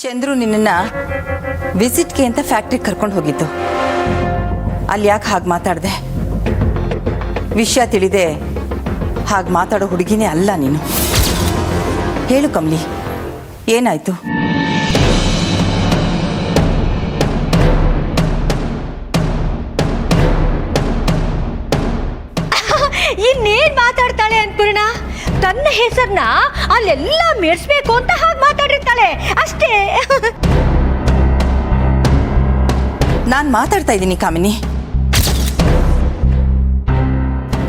ಚಂದ್ರು ನಿನ್ನನ್ನು ವಿಸಿಟ್ಗೆ ಅಂತ ಫ್ಯಾಕ್ಟ್ರಿಗೆ ಕರ್ಕೊಂಡು ಹೋಗಿದ್ದು. ಅಲ್ಲಿ ಯಾಕೆ ಹಾಗೆ ಮಾತಾಡಿದೆ? ವಿಷಯ ತಿಳಿದೆ ಹಾಗೆ ಮಾತಾಡೋ ಹುಡುಗಿನೇ ಅಲ್ಲ ನೀನು. ಹೇಳು ಕಮಲಿ, ಏನಾಯ್ತು? ಇನ್ನೇನ್ ಮಾತಾಡ್ತಾಳೆ ಅನ್ಪೂರ್ಣ? ತನ್ನ ಹೆಸರನ್ನ ಅಲ್ಲೆಲ್ಲ ಮೆರೆಸ್ಬೇಕು ಅಂತ ಹಾಗೆ ಮಾತಾಡಿರ್ತಾಳೆ ಅಷ್ಟೇ. ನಾನು ಮಾತಾಡ್ತಾ ಇದ್ದೀನಿ ಕಾಮಿನಿ.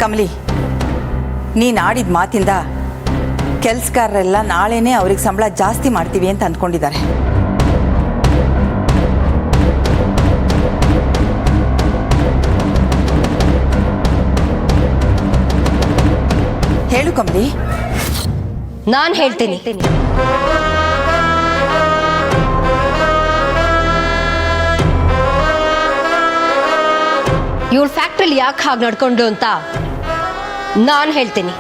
ಕಮಲಿ, ನೀನು ಆಡಿದ ಮಾತಿಂದ ಕೆಲಸಗಾರರೆಲ್ಲ ನಾಳೆನೇ ಅವ್ರಿಗೆ ಸಂಬಳ ಜಾಸ್ತಿ ಮಾಡ್ತೀವಿ ಅಂತ ಅಂದ್ಕೊಂಡಿದ್ದಾರೆ. ಹೇಳು ಕಮಲಿ. ನಾನು ಹೇಳ್ತೀನಿ. ಇವಳ ಫ್ಯಾಕ್ಟ್ರಿಲಿ ಯಾಕೆ ಹಾಗೆ ನಡ್ಕೊಂಡು ಅಂತ ನಾನು ಹೇಳ್ತೀನಿ.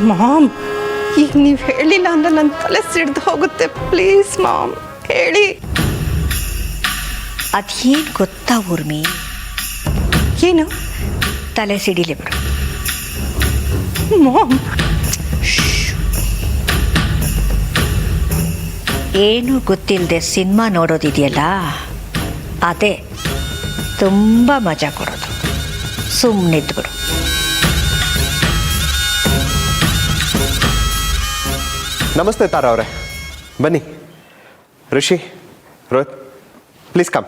ಮಾಮ್, ಈಗ ನೀವು ಹೇಳಿಲ್ಲ ಅಂದ್ರೆ ನನ್ನ ತಲೆ ಸಿಡ್ದು ಹೋಗುತ್ತೆ. ಪ್ಲೀಸ್ ಮಾಮ್, ಹೇಳಿ. ಅದೇನು ಗೊತ್ತಾ ಊರ್ಮಿ? ಏನು? ತಲೆ ಸಿಡಿಲಿ ಬಿಡು. ಮಾಮ್, ಏನು ಗೊತ್ತಿಲ್ಲದೆ ಸಿನಿಮಾ ನೋಡೋದಿದೆಯಲ್ಲ, ಅದೇ ತುಂಬ ಮಜಾ ಕೊಡೋದು. ಸುಮ್ಮನಿದ್ಬಿಡು. ನಮಸ್ತೆ ತಾರಾ ಅವರೇ, ಬನ್ನಿ. ಋಷಿ, ರೋಹಿತ್, ಪ್ಲೀಸ್ ಕಮ್.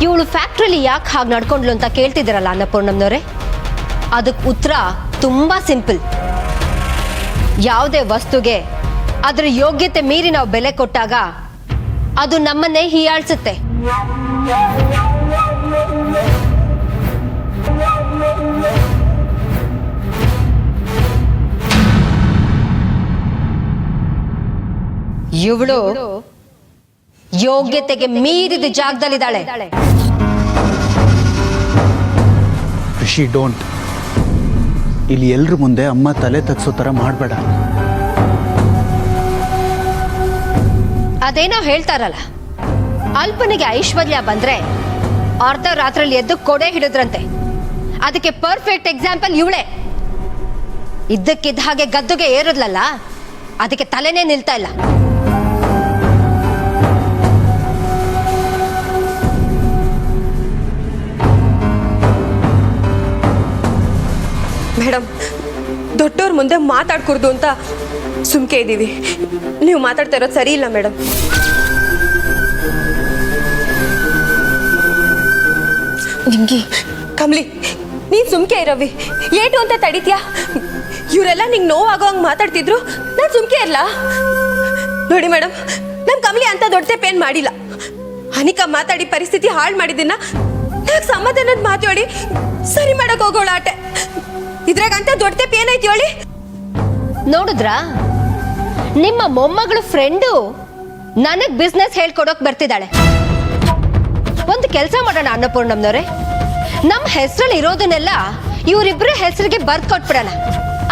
ಇವಳು ಫ್ಯಾಕ್ಟ್ರಿಲಿ ಯಾಕೆ ಹಾಗೆ ನಡ್ಕೊಂಡ್ಲು ಅಂತ ಕೇಳ್ತಿದ್ದೀರಲ್ಲ ಅನ್ನಪೂರ್ಣಮ್ನವರೇ, ಅದಕ್ಕೆ ಉತ್ತರ ತುಂಬ ಸಿಂಪಲ್. ಯಾವುದೇ ವಸ್ತುಗೆ ಅದರ ಯೋಗ್ಯತೆ ಮೀರಿ ನಾವು ಬೆಲೆ ಕೊಟ್ಟಾಗ ಅದು ನಮ್ಮನ್ನೇ ಹೀಯಾಳಿಸುತ್ತೆ. ಇವಳು ಯೋಗ್ಯತೆಗೆ ಮೀರಿದ ಜಾಗದಲ್ಲಿದ್ದಾಳೆ. ಋಷಿ, ಡೋಂಟ್. ಇಲ್ಲಿ ಎಲ್ರ ಮುಂದೆ ಅಮ್ಮ ತಲೆ ತಗ್ಸೋ ಥರ ಮಾಡಬೇಡ. ಅದೇನೋ ಹೇಳ್ತಾರಲ್ಲ, ಅಲ್ಪನಿಗೆ ಐಶ್ವರ್ಯ ಬಂದ್ರೆ ಅರ್ಧ ರಾತ್ರಿಯಲ್ಲಿ ಎದ್ದು ಕೊಡೆ ಹಿಡಿದ್ರಂತೆ. ಅದಕ್ಕೆ ಪರ್ಫೆಕ್ಟ್ ಎಕ್ಸಾಂಪಲ್ ಇವಳೆ. ಇದ್ದಕ್ಕಿದ್ದ ಹಾಗೆ ಗದ್ದುಗೆ ಏರಿದ್ಲಲ್ಲ, ಅದಕ್ಕೆ ತಲೆನೇ ನಿಲ್ತಾ ಇಲ್ಲ. ಮೇಡಮ್, ದೊಡ್ಡವ್ರ ಮುಂದೆ ಮಾತಾಡ್ಕೊಡ್ದು ಅಂತ ಸುಮ್ಕೆ ಇದ್ದೀವಿ. ನೀವು ಮಾತಾಡ್ತಾ ಇರೋದು ಸರಿ ಇಲ್ಲ ಮೇಡಮ್. ನಿಂಗೆ ಕಮಲಿ, ನೀನ್ ಸುಮ್ಕೆ ಇರವಿ. ಏನು ಅಂತ ತಡಿತ್ಯಾ? ಇವರೆಲ್ಲ ನಿಂಗೆ ನೋವಾಗೋ ಹಂಗೆ ಮಾತಾಡ್ತಿದ್ರು, ನಾನು ಸುಮ್ಕೆ ಇರಲ್ಲ. ನೋಡಿ ಮೇಡಮ್, ನಮ್ಮ ಕಮಲಿ ಅಂತ ದೊಡ್ಡ ತಪ್ಪೇನು ಮಾಡಿಲ್ಲ. ಅನಿಕಾ ಮಾತಾಡಿ ಪರಿಸ್ಥಿತಿ ಹಾಳು ಮಾಡಿದ್ದನ್ನ ನಾಲ್ಕು ಸಮಾಧಾನದ ಮಾತಾಡಿ ಸರಿ ಮಾಡಕ್ ಹೋಗೋಳ ಆಟೆ. ಇದ್ರಾಗಂತ ದೊಡ್ಡ ತಪ್ಪು ಏನೈತಿ ಹೇಳಿ? ನೋಡಿದ್ರಾ, ನಿಮ್ಮ ಮೊಮ್ಮಗಳು ಫ್ರೆಂಡು ನನಗ್ ಬಿಸ್ನೆಸ್ ಹೇಳ್ಕೊಡೋಕ್ ಬರ್ತಿದ್ದಾಳೆ. ಒಂದು ಕೆಲಸ ಮಾಡೋಣ ಅನ್ನಪೂರ್ಣಮ್ನವ್ರೆ, ನಮ್ಮ ಹೆಸರಲ್ಲಿ ಇರೋದನ್ನೆಲ್ಲ ಇವರಿಬ್ರು ಹೆಸರಿಗೆ ಬರ್ದ್ ಕೊಟ್ಬಿಡೋಣ.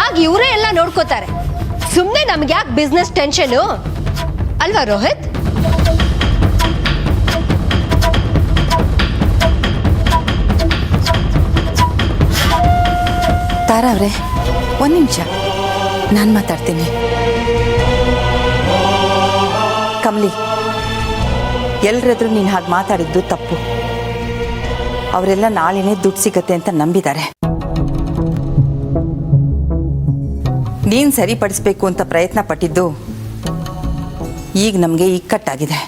ಆಗ ಇವರೇ ಎಲ್ಲ ನೋಡ್ಕೋತಾರೆ. ಸುಮ್ಮನೆ ನಮ್ಗೆ ಯಾಕೆ ಬಿಸ್ನೆಸ್ ಟೆನ್ಷನು ಅಲ್ವಾ ರೋಹಿತ್? ತಾರಾ ಅವರೇ, ಒಂದು ನಿಮಿಷ, ನಾನು ಮಾತಾಡ್ತೀನಿ. ಕಮಲಿ, ಎಲ್ರೆದ್ರು ನೀನು ಹಾಗೆ ಮಾತಾಡಿದ್ದು ತಪ್ಪು. ಅವರೆಲ್ಲ ನಾಳೆನೇ ದುಡ್ಡು ಸಿಗತ್ತೆ ಅಂತ ನಂಬಿದ್ದಾರೆ. ನೀನು ಸರಿಪಡಿಸ್ಬೇಕು ಅಂತ ಪ್ರಯತ್ನ ಪಟ್ಟಿದ್ದು ಈಗ ನಮಗೆ ಇಕ್ಕಟ್ಟಾಗಿದೆ.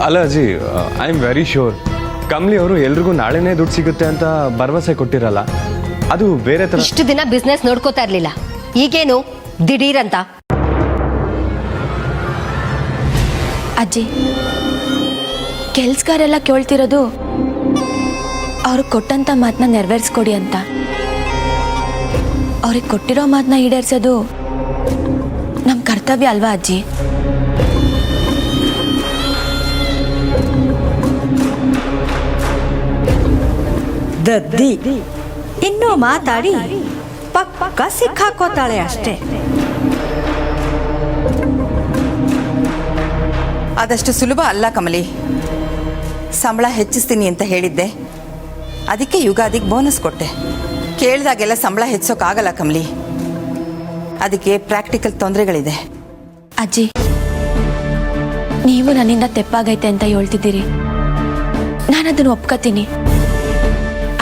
ಅಲ್ಲ ಅಜ್ಜಿ, I am very sure Kamali ಅವರು ಎಲ್ರಿಗೂ ನಾಳೆನೇ ದುಡ್ಡು ಸಿಗುತ್ತೆ ಅಂತ ಭರವಸೆ ಕೊಟ್ಟಿರಲ್ಲ. ಅದು ಬೇರೆ ತರ. ಇಷ್ಟು ದಿನ ಬಿಸ್ನೆಸ್ ನೋಡ್ಕೋತಾ ಇರ್ಲಿಲ್ಲ, ಈಗೇನು ದಿಢೀರ್ ಅಂತ? ಅಜ್ಜಿ ಕೆಲ್ಸಗಾರೆಲ್ಲ ಕೇಳ್ತಿರೋದು ಅವ್ರಿಗೆ ಕೊಟ್ಟಂತ ಮಾತನ್ನ ನೆರವೇರಿಸ್ಕೊಡಿ ಅಂತ. ಅವ್ರಿಗೆ ಕೊಟ್ಟಿರೋ ಮಾತನ್ನ ಈಡೇರಿಸೋದು ನಮ್ಮ ಕರ್ತವ್ಯ ಅಲ್ವಾ ಅಜ್ಜಿ? ದದ್ದಿ ಇನ್ನೂ ಮಾತಾಡಿ ಪಕ್ಕ ಸಿಕ್ಕಾಕೋತಾಳೆ ಅಷ್ಟೇ. ಅದಷ್ಟು ಸುಲಭ ಅಲ್ಲ ಕಮಲಿ. ಸಂಬಳ ಹೆಚ್ಚಿಸ್ತೀನಿ ಅಂತ ಹೇಳಿದ್ದೆ, ಅದಕ್ಕೆ ಯುಗಾದಿಗೆ ಬೋನಸ್ ಕೊಟ್ಟೆ. ಕೇಳಿದಾಗೆಲ್ಲ ಸಂಬಳ ಹೆಚ್ಚೋಕ್ಕಾಗಲ್ಲ ಕಮಲಿ, ಅದಕ್ಕೆ ಪ್ರಾಕ್ಟಿಕಲ್ ತೊಂದರೆಗಳಿದೆ. ಅಜ್ಜಿ ನೀವು ನನ್ನಿಂದ ತೆಪ್ಪಾಗೈತೆ ಅಂತ ಹೇಳ್ತಿದ್ದೀರಿ, ನಾನು ಅದನ್ನು ಒಪ್ಕೋತೀನಿ.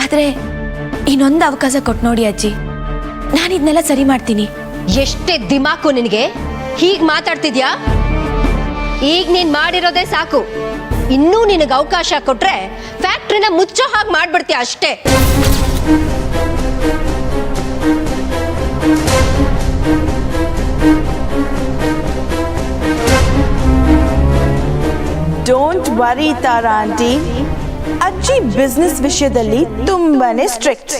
ಆದರೆ ಇನ್ನೊಂದು ಅವಕಾಶ ಕೊಟ್ಟು ನೋಡಿ ಅಜ್ಜಿ, ನಾನು ಇದನ್ನೆಲ್ಲ ಸರಿ ಮಾಡ್ತೀನಿ. ಎಷ್ಟೇ ದಿಮಾಕು ನಿನಗೆ, ಹೀಗೆ ಮಾತಾಡ್ತಿದ್ಯಾ? ಈಗ ನೀನ್ ಮಾಡಿರೋದೇ ಸಾಕು. ಇನ್ನೂ ನಿನಗೆ ಅವಕಾಶ ಕೊಟ್ರೆ ಫ್ಯಾಕ್ಟ್ರಿನ ಮುಚ್ಚೋ ಹಾಗೆ ಮಾಡ್ಬಿಡ್ತೀಯ ಅಷ್ಟೇ. ಡೋಂಟ್ ವರಿ ತಾರಾ ಆಂಟಿ, ಅಜ್ಜಿ ಬಿಸ್ನೆಸ್ ವಿಷಯದಲ್ಲಿ ತುಂಬಾನೇ ಸ್ಟ್ರಿಕ್ಟ್.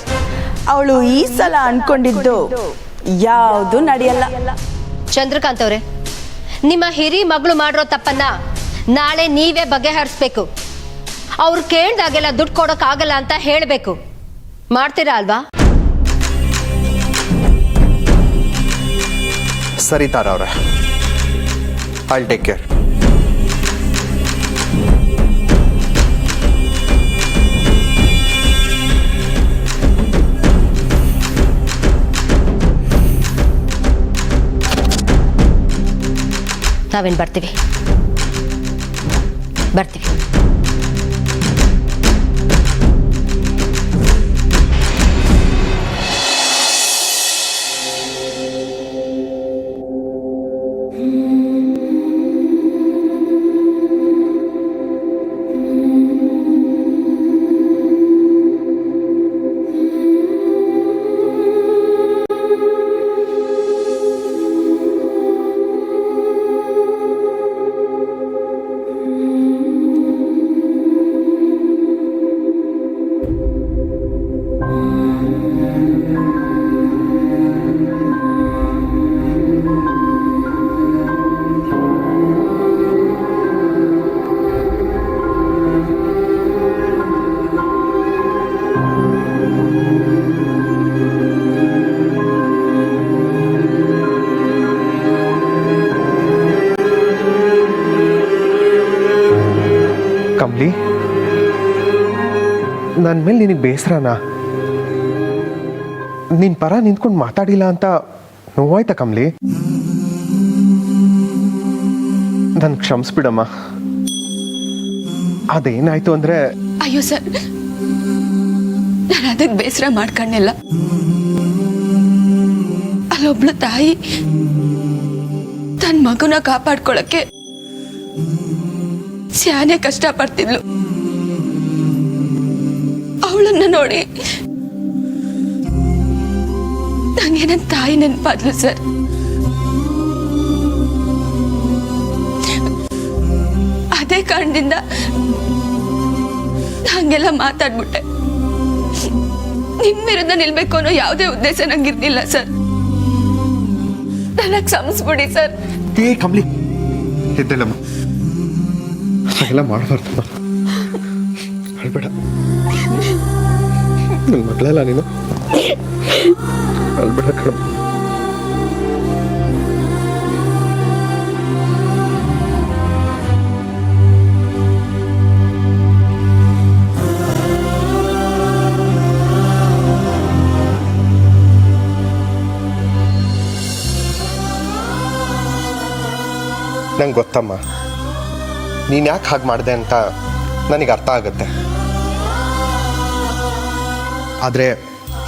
ಅವಳು ಈ ಸಲ ಅನ್ಕೊಂಡಿದ್ದು ಯಾವುದು ನಡೆಯಲ್ಲ. ಚಂದ್ರಕಾಂತ್ ಅವರೇ, ನಿಮ್ಮ ಹಿರಿ ಮಗಳು ಮಾಡಿರೋ ತಪ್ಪನ್ನ ನಾಳೆ ನೀವೇ ಬಗೆಹರಿಸ್ಬೇಕು. ಅವ್ರು ಕೇಳ್ದಾಗೆಲ್ಲ ದುಡ್ಡು ಕೊಡೋಕ್ಕಾಗಲ್ಲ ಅಂತ ಹೇಳಬೇಕು. ಮಾಡ್ತೀರಾ ಅಲ್ವಾ? ಸರಿ ತಾರಾ ಅವರೇ, ಐ ಟೇಕ್ ಕೇರ್. ನಾವೇನು ಬರ್ತೀವಿ. ಕಮ್ಲಿ, ನನ್ನ ಮೇಲೆ ನಿನಗೆ ಬೇಸರನಾ? ನಿನ್ನ ಪರ ನಿಂತ್ಕೊಂಡು ಮಾತಾಡಿಲ್ಲ ಅಂತ ನೋವಾಯ್ತಾ ಕಮ್ಲಿ? ನನ್ನ ಕ್ಷಮಿಸ್ಬಿಡಮ್ಮ. ಅದೇನಾಯ್ತು ಅಂದ್ರೆ, ಅಯ್ಯೋ ಸರ್, ನಾನು ಅದಕ್ಕೆ ಬೇಸರ ಮಾಡ್ಕೊಂಡಿಲ್ಲ. ಅಲ್ಲೊಬ್ಳು ತಾಯಿ ತನ್ನ ಮಗುನ ಕಾಪಾಡ್ಕೊಳಕ್ಕೆ ಸ್ಯಾನೆ ಕಷ್ಟಪಡ್ತಿದ್ಲು. ಅವಳನ್ನ ನೋಡಿ ನಂಗೆ ನನ್ನ ತಾಯಿ ನೆನಪಾದ್ಲು ಸರ್. ಅದೇ ಕಾರಣದಿಂದ ಹಂಗೆಲ್ಲ ಮಾತಾಡ್ಬಿಟ್ಟೆ. ನಿಮ್ ವಿರುದ್ಧ ನಿಲ್ಬೇಕು ಅನ್ನೋ ಯಾವುದೇ ಉದ್ದೇಶ ನಂಗಿರ್ಲಿಲ್ಲ ಸರ್. ನನ್ನ ಕ್ಷಮಿಸ್ಬಿಡಿ ಸರ್. ಕಮ್ಲಿ, ಎದ್ದೇಳಮ್ಮ. ಎಲ್ಲ ಮಾಡಬಾರ್ದಮ್ಮ, ಅಳ್ಬೇಡ. ನನ್ನ ಮಗಳಲ್ಲ ನೀನು, ಅಳ್ಬೇಡ ಕಣ. ನಂಗೆ ಗೊತ್ತಮ್ಮ, ನೀನು ಯಾಕೆ ಹಾಗೆ ಮಾಡಿದೆ ಅಂತ ನನಗೆ ಅರ್ಥ ಆಗುತ್ತೆ. ಆದರೆ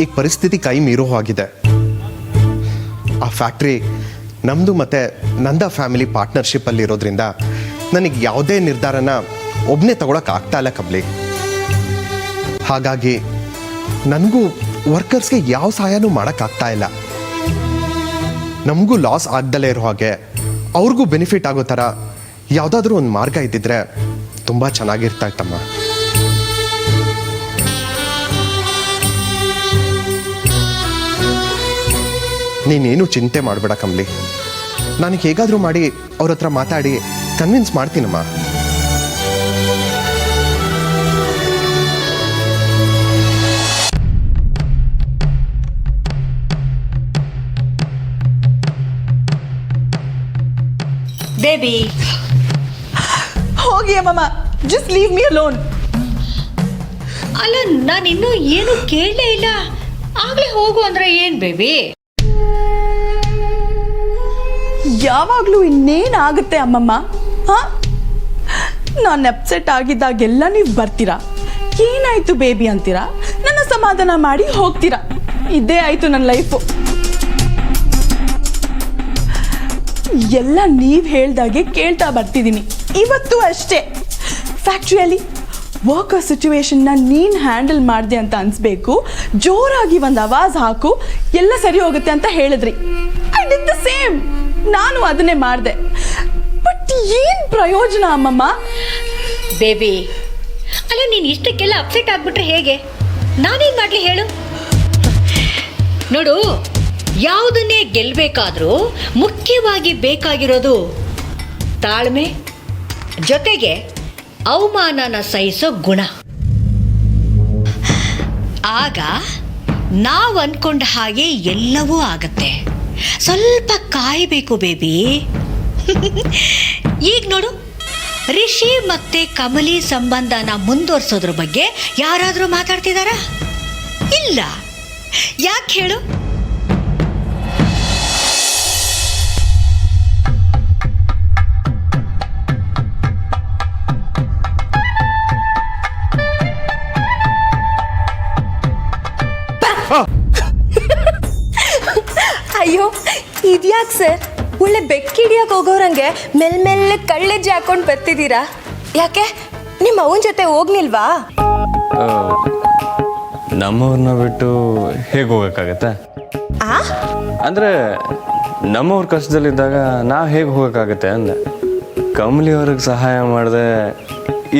ಈಗ ಪರಿಸ್ಥಿತಿ ಕೈ ಮೀರೋ ಆಗಿದೆ. ಆ ಫ್ಯಾಕ್ಟ್ರಿ ನಮ್ಮದು ಮತ್ತು ನಂದ ಫ್ಯಾಮಿಲಿ ಪಾರ್ಟ್ನರ್ಶಿಪ್ಪಲ್ಲಿ ಇರೋದ್ರಿಂದ ನನಗೆ ಯಾವುದೇ ನಿರ್ಧಾರನ ಒಬ್ಬನೇ ತಗೊಳಕ್ಕೆ ಇಲ್ಲ ಕಮ್ಲಿ. ಹಾಗಾಗಿ ನನಗೂ ವರ್ಕರ್ಸ್ಗೆ ಯಾವ ಸಹಾಯನೂ ಮಾಡೋಕ್ಕಾಗ್ತಾ ಇಲ್ಲ. ನಮಗೂ ಲಾಸ್ ಆಗ್ದಲೇ ಇರೋ ಹಾಗೆ ಅವ್ರಿಗೂ ಬೆನಿಫಿಟ್ ಆಗೋ ಥರ ಯಾವುದಾದ್ರೂ ಒಂದು ಮಾರ್ಗ ಇದ್ದಿದ್ರೆ ತುಂಬ ಚೆನ್ನಾಗಿರ್ತಾ ಇತ್ತಮ್ಮ. ನೀನೇನು ಚಿಂತೆ ಮಾಡಬೇಡ ಕಮಲಿ. ನಾನು ಹೇಗಾದರೂ ಮಾಡಿ ಅವ್ರ ಹತ್ರ ಮಾತಾಡಿ ಕನ್ವಿನ್ಸ್ ಮಾಡ್ತೀನಮ್ಮ. ಬೇಬಿ ಹೋಗಿ ಅಮ್ಮಮ್ಮ, ಜಸ್ಟ್ ಲೀವ್ ಮೀ ಅಲೋನ್. ಅಲ್ಲ, ನಾನು ಇನ್ನೂ ಏನು ಕೇಳಲೇ ಇಲ್ಲ, ಆಗ್ಲೇ ಹೋಗು ಅಂದ್ರೆ ಏನ್ ಬೇಬಿ? ಯಾವಾಗಲೂ ಇನ್ನೇನಾಗುತ್ತೆ ಅಮ್ಮಮ್ಮ? ಹಾಂ, ನಾನು ಅಪ್ಸೆಟ್ ಆಗಿದ್ದಾಗೆಲ್ಲ ನೀವು ಬರ್ತೀರಾ, ಏನಾಯ್ತು ಬೇಬಿ ಅಂತೀರಾ, ನನ್ನ ಸಮಾಧಾನ ಮಾಡಿ ಹೋಗ್ತೀರಾ. ಇದೇ ಆಯಿತು ನನ್ನ ಲೈಫು. ಎಲ್ಲ ನೀವು ಹೇಳ್ದಾಗೆ ಕೇಳ್ತಾ ಬರ್ತಿದ್ದೀನಿ. ಇವತ್ತು ಅಷ್ಟೇ ಫ್ಯಾಕ್ಟ್ರಿಯಲ್ಲಿ ವರ್ಕರ್ ಸಿಚುವೇಶನ್ನ ನೀನು ಹ್ಯಾಂಡಲ್ ಮಾಡಿದೆ ಅಂತ ಅನಿಸ್ಬೇಕು. ಜೋರಾಗಿ ಒಂದು ಆವಾಜ್ ಹಾಕು, ಎಲ್ಲ ಸರಿ ಹೋಗುತ್ತೆ ಅಂತ ಹೇಳಿದ್ರಿ. I did the same. ನಾನು ಅದನ್ನೇ ಮಾಡಿದೆ. ಬಟ್ ಏನು ಪ್ರಯೋಜನ ಅಮ್ಮಮ್ಮ? ಬೇಬಿ, ಅಲ್ಲ, ನೀನು ಇಷ್ಟಕ್ಕೆಲ್ಲ ಅಪ್ಸೆಟ್ ಆಗ್ಬಿಟ್ರೆ ಹೇಗೆ? ನಾನೇನು ಮಾಡಲಿ ಹೇಳು? ನೋಡು, ಯಾವುದನ್ನೇ ಗೆಲ್ಲಬೇಕಾದ್ರೂ ಮುಖ್ಯವಾಗಿ ಬೇಕಾಗಿರೋದು ತಾಳ್ಮೆ, ಜೊತೆಗೆ ಅವಮಾನನ ಸಹಿಸೋ ಗುಣ. ಆಗ ನಾವು ಅಂದ್ಕೊಂಡ ಹಾಗೆ ಎಲ್ಲವೂ ಆಗತ್ತೆ. ಸ್ವಲ್ಪ ಕಾಯಬೇಕು ಬೇಬಿ. ಈಗ ನೋಡು, ರಿಷಿ ಮತ್ತೆ ಕಮಲಿ ಸಂಬಂಧನ ಮುಂದುವರ್ಸೋದ್ರ ಬಗ್ಗೆ ಯಾರಾದರೂ ಮಾತಾಡ್ತಿದಾರಾ? ಇಲ್ಲ. ಯಾಕೆ ಹೇಳು? ಅಯ್ಯೋ, ಇದ್ಯಾಕೆ ಸರ್? ಒಳ್ಳೆ ಬೆಕ್ಕಿಡಿಯಕ್ಕೆ ಹೋಗೋರಂಗೆ ಮೆಲ್ಮೆಲ್ಲೆ ಕಳ್ಳೆಜ್ಜೆ ಹಾಕೊಂಡು ಬರ್ತಿದ್ದೀರಾ. ಯಾಕೆ, ನಿಮ್ಮ ಅವನ ಜೊತೆ ಹೋಗ್ಲಿಲ್ವಾ? ನಮ್ಮವ್ರನ್ನ ಬಿಟ್ಟು ಹೇಗೆ ಹೋಗೋಕ್ಕಾಗತ್ತೆ? ಅಂದರೆ ನಮ್ಮವ್ರ ಕಷ್ಟದಲ್ಲಿದ್ದಾಗ ನಾವು ಹೇಗೆ ಹೋಗೋಕ್ಕಾಗತ್ತೆ ಅಂದೆ. ಕಮಲಿ ಅವ್ರಿಗೆ ಸಹಾಯ ಮಾಡಿದೆ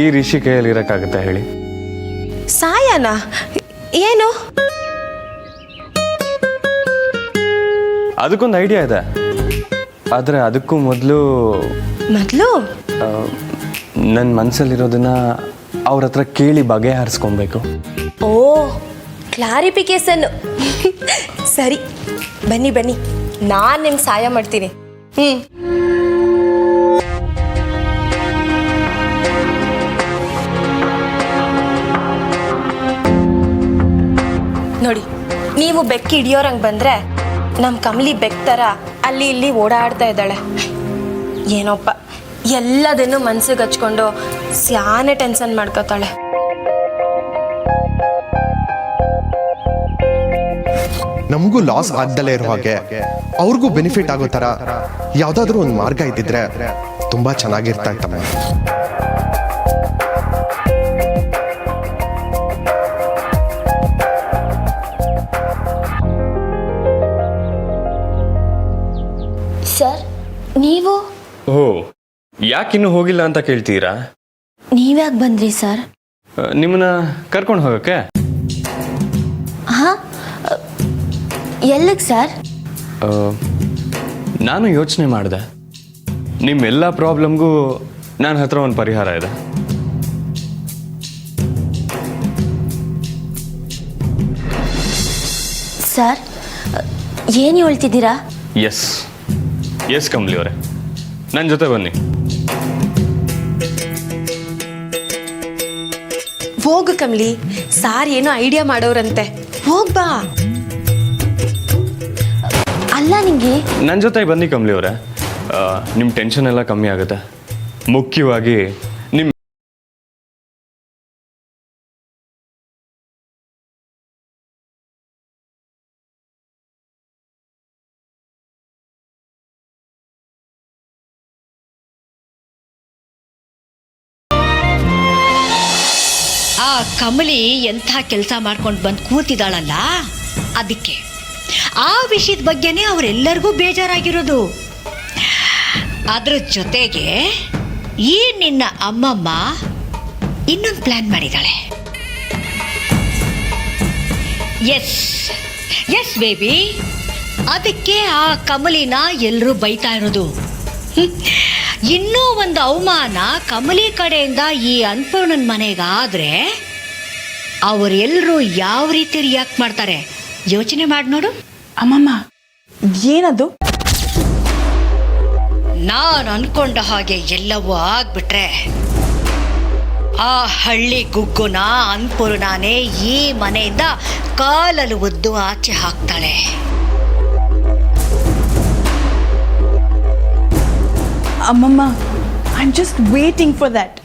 ಈ ರಿಷಿ ಕೈಯಲ್ಲಿ ಇರೋಕ್ಕಾಗತ್ತೆ ಹೇಳಿ? ಸಾಯನ ಏನು? ಅದಕ್ಕೊಂದು ಐಡಿಯಾ ಇದೆ, ಆದರೆ ಅದಕ್ಕೂ ಮೊದಲು ನನ್ನ ಮನಸ್ಸಲ್ಲಿರೋದನ್ನ ಅವ್ರ ಹತ್ರ ಕೇಳಿ ಬಗೆಹರಿಸ್ಕೊಬೇಕು. ಓ, ಕ್ಲಾರಿಫಿಕೇಶನ್. ಸರಿ, ಬನ್ನಿ ಬನ್ನಿ, ನಾನು ನಿಮ್ಗೆ ಸಹಾಯ ಮಾಡ್ತೀನಿ. ನೋಡಿ, ನೀವು ಬೆಕ್ಕಿ ಹಿಡಿಯೋರಂಗೆ ಬಂದರೆ ನಮ್ಮ ಕಮಲಿ ಬೆಕ್ ಥರ ಅಲ್ಲಿ ಇಲ್ಲಿ ಓಡಾಡ್ತಾ ಇದ್ದಾಳೆ. ಏನೋಪ್ಪ, ಎಲ್ಲದನ್ನು ಮನ್ಸಿಗೆ ಹಚ್ಕೊಂಡು ಸ್ಯಾನೆ ಟೆನ್ಷನ್ ಮಾಡ್ಕೋತಾಳೆ. ನಮಗೂ ಲಾಸ್ ಆಗ್ದಲೇ ಇರೋ ಹಾಗೆ ಅವ್ರಿಗೂ ಬೆನಿಫಿಟ್ ಆಗೋ ಥರ ಯಾವುದಾದ್ರೂ ಒಂದು ಮಾರ್ಗ ಇದ್ದಿದ್ರೆ ತುಂಬ ಚೆನ್ನಾಗಿರ್ತಾ ಇತ್ತಮ್ಮ. ಸರ್, ನೀವು ಯಾಕಿನ್ನೂ ಹೋಗಿಲ್ಲ ಅಂತ ಕೇಳ್ತೀರಾ? ನೀವ್ಯಾಕೆ ಬಂದ್ರಿ ಸರ್? ನಿಮ್ಮನ್ನ ಕರ್ಕೊಂಡು ಹೋಗೋಕ್ಕೆ. ಹಾಂ, ಎಲ್ಲಿಗೆ ಸರ್? ನಾನು ಯೋಚನೆ ಮಾಡಿದೆ, ನಿಮ್ಮೆಲ್ಲ ಪ್ರಾಬ್ಲಮ್ಗೂ ನನ್ನ ಹತ್ರ ಒಂದು ಪರಿಹಾರ ಇದೆ. ಸರ್, ಏನು ಹೇಳ್ತಿದ್ದೀರಾ? ಎಸ್ ಕಮಲಿ ಅವರೇ, ನನ್ನ ಜೊತೆ ಬನ್ನಿ. ಹೋಗು ಕಮಲಿ, ಸಾರ್ ಏನೋ ಐಡಿಯಾ ಮಾಡೋರಂತೆ, ಹೋಗ್ಬಾ. ಅಲ್ಲ, ನಿಂಗೆ ನನ್ನ ಜೊತೆ ಬನ್ನಿ ಕಮಲಿ ಅವರೇ, ನಿಮ್ಮ ಟೆನ್ಷನ್ ಎಲ್ಲ ಕಮ್ಮಿ ಆಗುತ್ತೆ. ಮುಖ್ಯವಾಗಿ ನಿಮ್ಮ ಆ ಕಮಲಿ ಎಂಥ ಕೆಲಸ ಮಾಡ್ಕೊಂಡು ಬಂದು ಕೂತಿದ್ದಾಳಲ್ಲ, ಅದಕ್ಕೆ ಆ ವಿಷಯದ ಬಗ್ಗೆನೇ ಅವರೆಲ್ಲರಿಗೂ ಬೇಜಾರಾಗಿರೋದು. ಅದ್ರ ಜೊತೆಗೆ ಈ ನಿನ್ನ ಅಮ್ಮಮ್ಮ ಇನ್ನೊಂದು ಪ್ಲಾನ್ ಮಾಡಿದ್ದಾಳೆ. ಎಸ್ ಎಸ್ ಬೇಬಿ, ಅದಕ್ಕೆ ಆ ಕಮಲಿನ ಎಲ್ಲರೂ ಬೈತಾ ಇರೋದು. ಇನ್ನೂ ಒಂದು ಅವಮಾನ ಕಮಲಿ ಕಡೆಯಿಂದ ಈ ಅನ್ನಪೂರ್ಣನ ಮನೆಗಾದರೆ ಅವರೆಲ್ಲರೂ ಯಾವ ರೀತಿ ರಿಯಾಕ್ಟ್ ಮಾಡ್ತಾರೆ ಯೋಚನೆ ಮಾಡಿ ನೋಡು. ಅಮ್ಮಮ್ಮ ಏನದು? ನಾನು ಅನ್ಕೊಂಡ ಹಾಗೆ ಎಲ್ಲವೂ ಆಗ್ಬಿಟ್ರೆ ಆ ಹಳ್ಳಿ ಗುಗ್ಗುನ ಅನ್ನಪೂರ್ಣನೇ ಈ ಮನೆಯಿಂದ ಕಾಲಲ್ಲಿ ಒದ್ದು ಆಚೆ ಹಾಕ್ತಾಳೆ. ಅಮ್ಮಮ್ಮ, I am just waiting for that.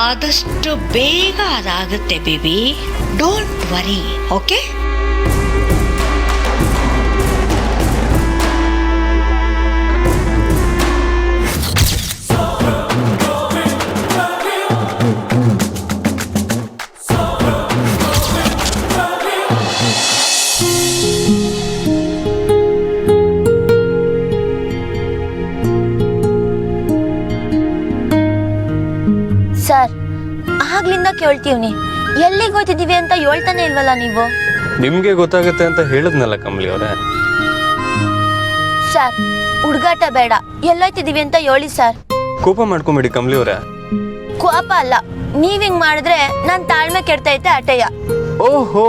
ಆದಷ್ಟು ಬೇಗ ಅದಾಗುತ್ತೆ baby, don't worry, okay? Sir, ಆಗ್ಲಿಂದ ಕೇಳ್ತೀವ್ನಿ, ಎಲ್ಲಿಗೆ ಹೋಗ್ತಿದೀವಿ ಅಂತ ಹೇಳ್ತಾನೆ ಇಲ್ವಲ್ಲ ನೀವು? ನಿಮ್ಗೆ ಗೊತ್ತಾಗುತ್ತೆ ಅಂತ ಹೇಳಿದ್ನಲ್ಲ ಕಮಲಿ ಅವರೇ. ಸರ್, ಹುಡುಗಾಟ ಬೇಡ, ಎಲ್ಲೋಯ್ತಿದೀವಿ ಅಂತ ಹೇಳಿ ಸರ್. ಕೋಪ ಮಾಡ್ಕೊಂಬೇಡಿ ಕಮಲಿ ಅವರೇ. ಕೋಪ ಅಲ್ಲ, ನೀವ್ ಹಿಂಗ್ ಮಾಡಿದ್ರೆ ನನ್ ತಾಳ್ಮೆ ಕೆಡ್ತೈತೆ ಅಟೆಯ. ಓಹೋ,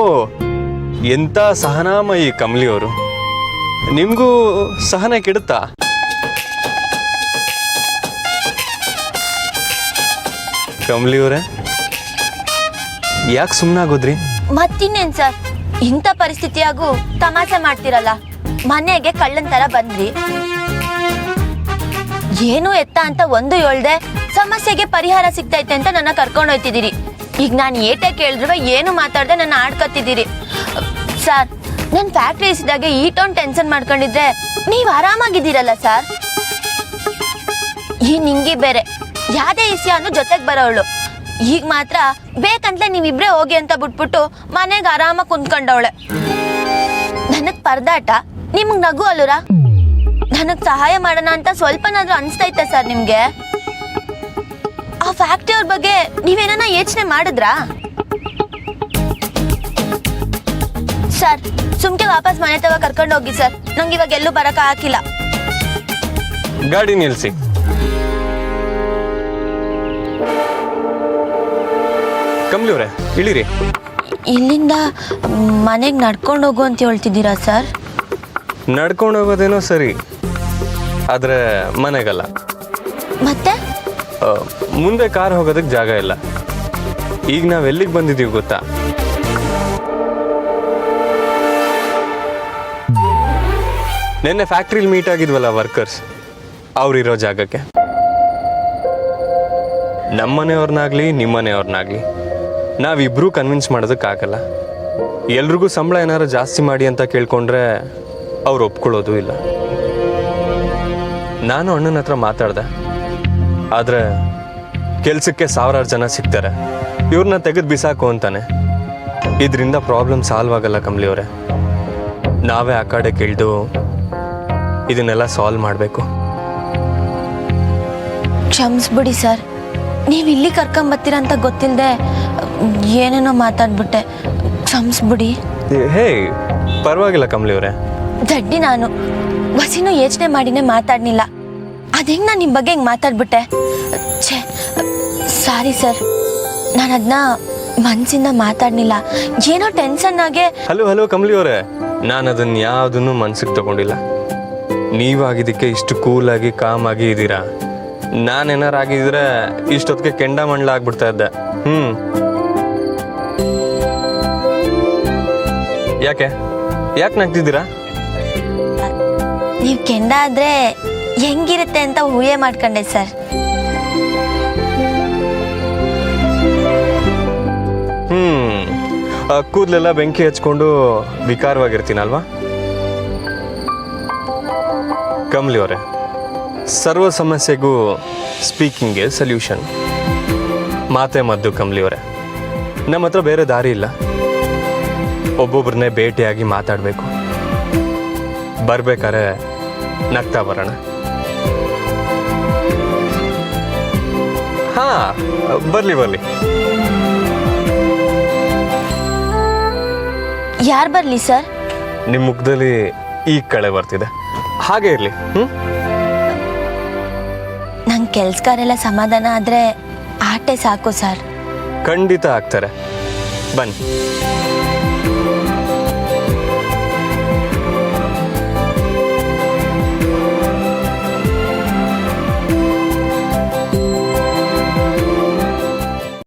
ಎಂತ ಸಹನಾಮಯಿ ಕಮಲಿ ಅವರು. ನಿಮ್ಗೂ ಸಹನ ಕೆಡುತ್ತಾ? ಕಮಲಿ ಅವರೇ, ಯಾಕೆ ಸುಮ್ಮನಾಗೋದ್ರಿ? ಮತ್ತಿನ್ನೇನ್ ಸರ್, ಇಂಥ ಪರಿಸ್ಥಿತಿಯಾಗೂ ತಮಾಷೆ ಮಾಡ್ತಿರಲ್ಲ. ಮನೆಗೆ ಕಳ್ಳನ್ ತರ ಬಂದ್ರಿ, ಏನು ಎತ್ತ ಅಂತ ಒಂದು ಹೇಳ್ದೆ ಸಮಸ್ಯೆಗೆ ಪರಿಹಾರ ಸಿಗ್ತೈತೆ ಅಂತ ನನ್ನ ಕರ್ಕೊಂಡು ಹೋಯ್ತಿದ್ದೀರಿ. ಈಗ ನಾನು ಏಟೆ ಕೇಳಿದ್ರು ಏನು ಮಾತಾಡ್ದೆ ನನ್ನ ಆಡ್ಕೊತಿದ್ದೀರಿ. ಸರ್, ನನ್ನ ಫ್ಯಾಕ್ಟ್ರಿ ಇಸಿದಾಗೆ ಈಟೊಂದು ಟೆನ್ಷನ್ ಮಾಡ್ಕೊಂಡಿದ್ರೆ ನೀವು ಆರಾಮಾಗಿದ್ದೀರಲ್ಲ ಸರ್. ಈ ನಿಂಗಿ ಬೇರೆ ಯಾವ್ದೇ ವಿಷಯನೂ ಜೊತೆಗೆ ಬರೋವಳು. ಈಗ ಮಾತ್ರ ಬೇಕಂತಲೇ ನೀವಿಬ್ರೇ ಹೋಗಿ ಅಂತ ಬಿಟ್ಬಿಟ್ಟು ಮನೆಗೆ ಆರಾಮಾಗಿ ಕುಂತ್ಕೊಂಡವಳೆ. ನನಗ್ ಪರದಾಟ, ನಿಮಗ್ ನಗು ಅಲ್ಲೂರ? ನನಗ್ ಸಹಾಯ ಮಾಡೋಣ ಅಂತ ಸ್ವಲ್ಪನಾದ್ರೂ ಅನ್ಸ್ತೈತೆ ಸರ್ ನಿಮ್ಗೆ? ಆ ಫ್ಯಾಕ್ಟ್ರಿ ಅವ್ರ ಬಗ್ಗೆ ನೀವೇನ ಯೋಚನೆ ಮಾಡಿದ್ರಾ ಸರ್? ಸುಮ್ಕೆ ವಾಪಸ್ ಮನೆ ತವ ಕರ್ಕೊಂಡು ಹೋಗಿ ಸರ್, ನಂಗೆ ಇವಾಗ ಎಲ್ಲೂ ಬರಕ ಹಾಕಿಲ್ಲ. ಗಾಡಿ ನಿಲ್ಸಿ. ಕಮಲಿ ಅವರೇ, ಇಳಿರಿ. ಇಲ್ಲಿಂದ ಮನೆಗೆ ನಡ್ಕೊಂಡು ಹೋಗು ಅಂತ ಹೇಳ್ತಿದ್ದೀರಾ ಸರ್? ನಡ್ಕೊಂಡು ಹೋಗೋದೇನೋ ಸರಿ, ಆದ್ರೆ ಮನೆಗಲ್ಲ. ಮತ್ತೆ ಮುಂದೆ ಕಾರ್ ಹೋಗೋದಕ್ಕೆ ಜಾಗ ಇಲ್ಲ. ಈಗ ನಾವ್ ಎಲ್ಲಿಗೆ ಬಂದಿದೀವಿ ಗೊತ್ತಾ? ನಿನ್ನೆ ಫ್ಯಾಕ್ಟ್ರಿಲಿ ಮೀಟ್ ಆಗಿದ್ವಲ್ಲ ವರ್ಕರ್ಸ್, ಅವ್ರಿರೋ ಜಾಗಕ್ಕೆ. ನಮ್ಮನೆಯವ್ರನ್ನಾಗ್ಲಿ ನಿಮ್ಮನೆಯವ್ರನ್ನಾಗ್ಲಿ ನಾವಿಬ್ರೂ ಕನ್ವಿನ್ಸ್ ಮಾಡೋದಕ್ಕಾಗಲ್ಲ. ಎಲ್ರಿಗೂ ಸಂಬಳ ಏನಾರು ಜಾಸ್ತಿ ಮಾಡಿ ಅಂತ ಕೇಳ್ಕೊಂಡ್ರೆ ಅವ್ರು ಒಪ್ಕೊಳ್ಳೋದು ಇಲ್ಲ. ನಾನು ಅಣ್ಣನ ಹತ್ರ ಮಾತಾಡ್ದೆ, ಆದರೆ ಕೆಲಸಕ್ಕೆ ಸಾವಿರಾರು ಜನ ಸಿಗ್ತಾರೆ, ಇವ್ರನ್ನ ತೆಗೆದು ಬಿಸಾಕು ಅಂತಾನೆ. ಇದರಿಂದ ಪ್ರಾಬ್ಲಮ್ ಸಾಲ್ವ್ ಆಗಲ್ಲ ಕಮಲಿ ಅವರೇ. ನಾವೇ ಆ ಕಡೆ ಕೇಳ್ದು ಇದನ್ನೆಲ್ಲ ಸಾಲ್ವ್ ಮಾಡಬೇಕು. ಕ್ಷಮಿಸ್ಬಿಡಿ ಸರ್, ನೀವು ಇಲ್ಲಿ ಕರ್ಕೊಂಬತ್ತೀರ ಅಂತ ಗೊತ್ತಿಲ್ಲದೆ ಏನೇನೋ ಮಾತಾಡ್ಬಿಟ್ಟೆ, ಕ್ಷಮಿಸ್ಬಿಡಿ. ಹೇ, ಪರವಾಗಿಲ್ಲ ಕಮಲಿ ಅವರೇ. ದಡ್ಡಿ ನಾನು, ವಸಿನೂ ಯೋಚನೆ ಮಾಡಿನೇ ಮಾತಾಡ್ನಿಲ್ಲ. ಅದೇಂಗೆ ನಾನು ನಿಮ್ಮ ಬಗ್ಗೆ ಹಿಂಗೆ ಮಾತಾಡ್ಬಿಟ್ಟೆ. ಛೇ, ಸಾರಿ ಸರ್, ನಾನು ಅದನ್ನ ಮನಸ್ಸಿಂದ ಮಾತಾಡ್ನಿಲ್ಲ, ಏನೋ ಟೆನ್ಷನ್ನಾಗೆ. ಹಲೋ ಕಮಲಿ ಅವರೇ, ನಾನು ಅದನ್ನ ಯಾವುದನ್ನು ಮನ್ಸಿಗೆ ತಗೊಂಡಿಲ್ಲ. ನೀವಾಗಿದ್ದಕ್ಕೆ ಇಷ್ಟು ಕೂಲಾಗಿ ಕಾಮಾಗಿ ಇದ್ದೀರಾ. ನಾನೇನಾರು ಆಗಿದ್ರೆ ಇಷ್ಟೊತ್ತಿಗೆ ಕೆಂಡ ಮಂಡಲ ಆಗ್ಬಿಡ್ತಾ ಇದ್ದೆ. ಯಾಕೆ ನಗ್ತಿದ್ದೀರಾ? ನೀವು ಕೆಂಡ ಆದ್ರೆ ಹೆಂಗಿರುತ್ತೆ ಅಂತ ಊಹೆ ಮಾಡ್ಕೊಂಡೆ ಸರ್. ಕೂದಲೆಲ್ಲ ಬೆಂಕಿ ಹಚ್ಕೊಂಡು ವಿಕಾರವಾಗಿರ್ತೀನಲ್ವಾ? ಕಮಲಿ ಅವರೇ, ಸರ್ವ ಸಮಸ್ಯೆಗೂ ಸ್ಪೀಕಿಂಗ್ಗೆ ಸೊಲ್ಯೂಷನ್, ಮಾತೇ ಮದ್ದು. ಕಮಲಿ ಅವರೇ, ನಮ್ಮ ಹತ್ರ ಬೇರೆ ದಾರಿ ಇಲ್ಲ. ಒಬ್ಬೊಬ್ಬರನ್ನೇ ಭೇಟಿಯಾಗಿ ಮಾತಾಡಬೇಕು. ಬರ್ಬೇಕಾದ್ರೆ ನಗ್ತಾ ಬರೋಣ. ಬರಲಿ ಬರಲಿ. ಯಾರು ಬರಲಿ ಸರ್? ನಿಮ್ಮ ಮುಖದಲ್ಲಿ ಈ ಕಳೆ ಬರ್ತಿದೆ, ಹಾಗೆ ಇರಲಿ. ನಂಗೆ ಕೆಲ್ಸಗಾರೆಲ್ಲ ಸಮಾಧಾನ ಆದರೆ ಆಟೆ ಸಾಕು ಸರ್. ಖಂಡಿತ ಆಗ್ತಾರೆ, ಬನ್ನಿ.